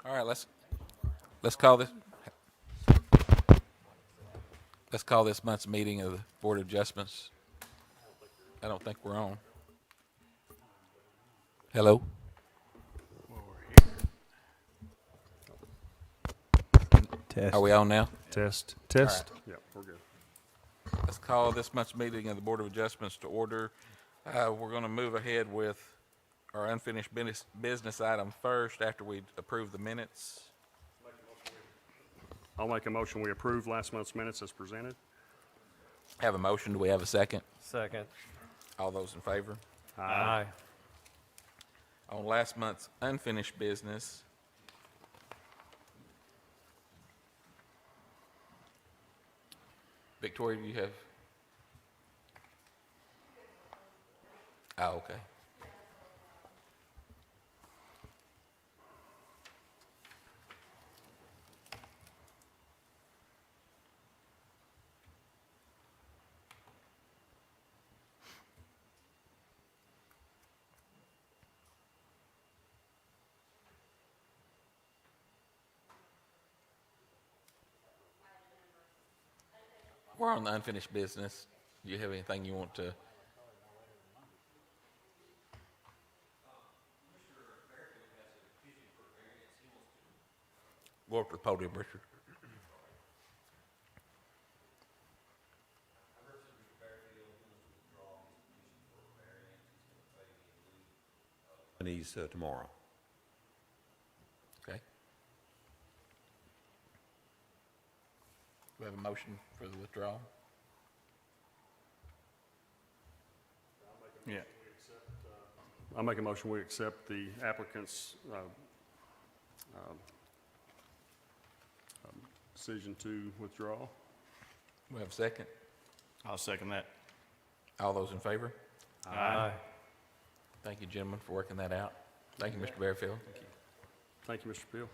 All right, let's call this let's call this month's meeting of the Board of Adjustments. I don't think we're on. Hello? Test. Are we on now? Test. All Yeah, we're good. Let's call this month's meeting of the Board of Adjustments to order. We're going to move ahead with our unfinished business item first after we approve the minutes. I'll make a motion we approve last month's minutes as presented. Have a motion. Do we have a second? Second. All those in favor? Aye. On last month's unfinished business, Victoria, do you have? Oh, okay. We're on the unfinished business. Do you have anything you want to? Go up to the podium, Richard. Tomorrow. Okay. Do we have a motion for the withdrawal? Yeah. I'll make a motion we accept the applicant's decision to withdraw. We have a second. I'll second that. All those in favor? Aye. Thank you, gentlemen, for working that out. Thank you, Mr. Bearfield. Thank you, Mr. Peel.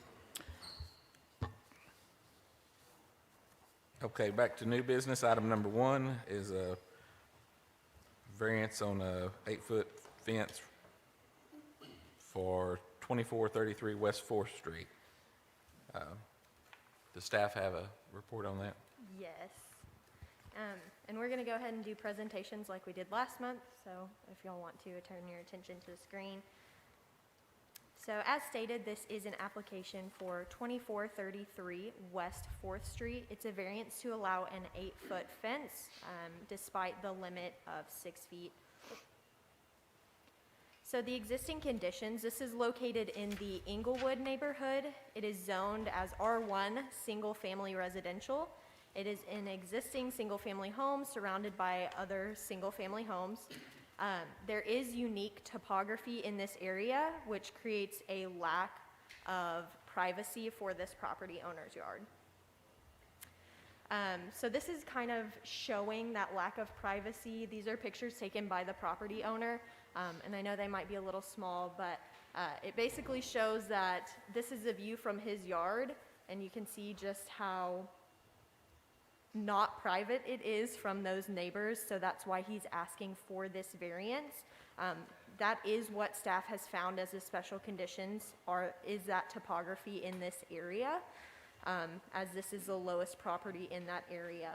Okay, back to new business. Item number one is a variance on a 8-foot fence for 2433 West 4th Street. Does staff have a report on that? Yes. And we're going to go ahead and do presentations like we did last month, so if y'all want to, turn your attention to the screen. So as stated, this is an application for 2433 West 4th Street. It's a variance to allow an 8-foot fence despite the limit of 6 feet. So the existing conditions, this is located in the Inglewood neighborhood. It is zoned as R1 single family residential. It is an existing single family home surrounded by other single family homes. There is unique topography in this area, which creates a lack of privacy for this property owner's yard. So this is kind of showing that lack of privacy. These are pictures taken by the property owner, and I know they might be a little small, but it basically shows that this is a view from his yard, and you can see just how not private it is from those neighbors, so that's why he's asking for this variance. That is what staff has found as the special conditions is that topography in this area, as this is the lowest property in that area.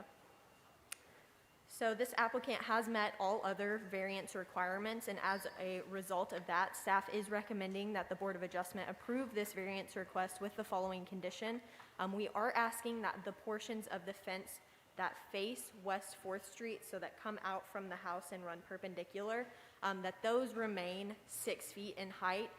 So this applicant has met all other variance requirements, and as a result of that, staff is recommending that the Board of Adjustment approve this variance request with the following condition. We are asking that the portions of the fence that face West 4th Street, so that come out from the house and run perpendicular, that those remain 6 feet in height,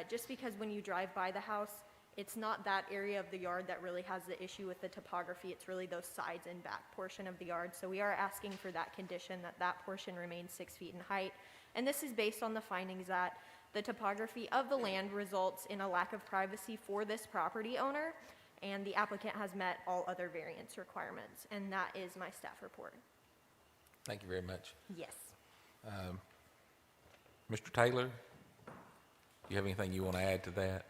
just because when you drive by the house, it's not that area of the yard that really has the issue with the topography. It's really those sides and back portion of the yard. So we are asking for that condition, that that portion remains 6 feet in height. And this is based on the findings that the topography of the land results in a lack of privacy for this property owner, and the applicant has met all other variance requirements. And that is my staff report. Thank you very much. Yes. Mr. Taylor, do you have anything you want to add to that?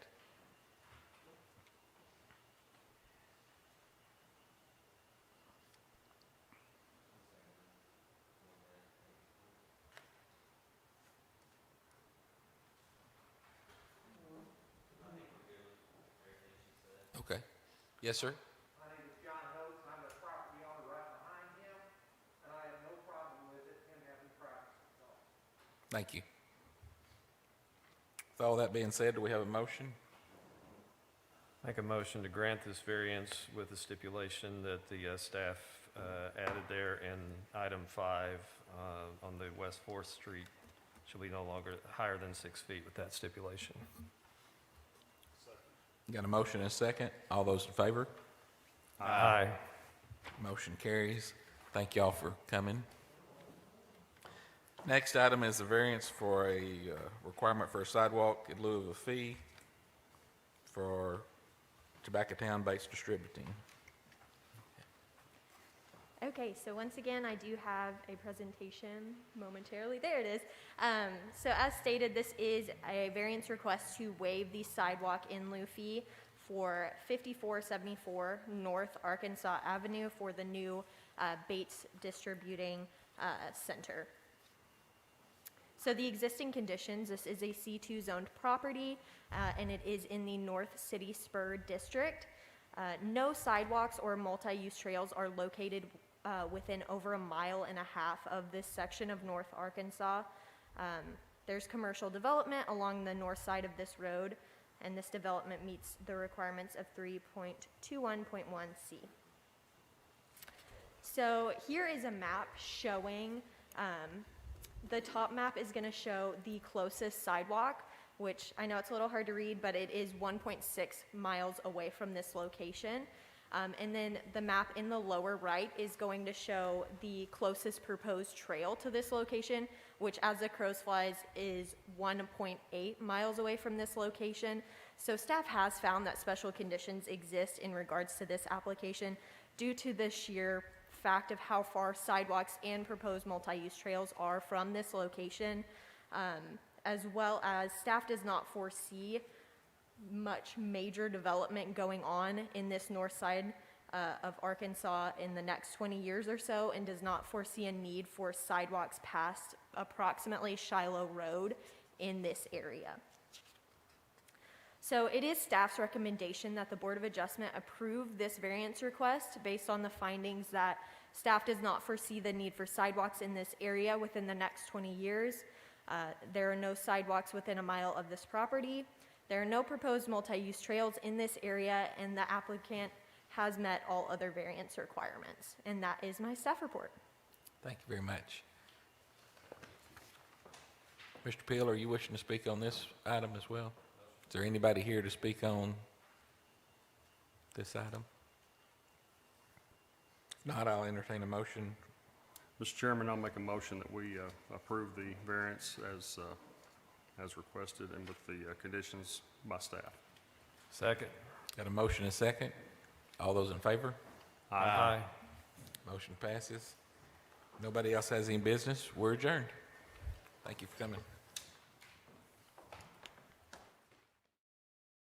Yes, sir. My name is John Oates, I'm the property owner right behind him, and I have no problem with it, him having privacy, so. Thank you. With all that being said, do we have a motion? Make a motion to grant this variance with the stipulation that the staff added there in item 5 on the West 4th Street shall be no longer higher than 6 feet with that stipulation. Got a motion and a second. All those in favor? Aye. Motion carries. Thank y'all for coming. Next item is a variance for a requirement for a sidewalk in lieu of a fee for Tobacco Town-based distributing. Okay, so once again, I do have a presentation momentarily. There it is. So as stated, this is a variance request to waive the sidewalk in lieu fee for 5474 North Arkansas Avenue for the new Bates Distributing Center. So the existing conditions, this is a C2 zoned property, and it is in the North City Spur District. No sidewalks or multi-use trails are located within over 1.5 miles of this section of North Arkansas. There's commercial development along the north side of this road, and this development meets the requirements of 3.21.1C. So here is a map showing, the top map is going to show the closest sidewalk, which I know it's a little hard to read, but it is 1.6 miles away from this location. And then the map in the lower right is going to show the closest proposed trail to this location, which as the crow flies is 1.8 miles away from this location. So staff has found that special conditions exist in regards to this application due to the sheer fact of how far sidewalks and proposed multi-use trails are from this location, as well as staff does not foresee much major development going on in this north side of Arkansas in the next 20 years or so, and does not foresee a need for sidewalks past approximately Shiloh Road in this area. So it is staff's recommendation that the Board of Adjustment approve this variance request based on the findings that staff does not foresee the need for sidewalks in this area within the next 20 years. There are no sidewalks within 1 mile of this property. There are no proposed multi-use trails in this area, and the applicant has met all other variance requirements. And that is my staff report. Thank you very much. Mr. Peel, are you wishing to speak on this item as well? Is there anybody here to speak on this item? If not, I'll entertain a motion. Mr. Chairman, I'll make a motion that we approve the variance as requested and with the conditions by staff. Second. Got a motion and a second. All those in favor? Aye. Motion passes. Nobody else has any business. We're adjourned. Thank you for coming.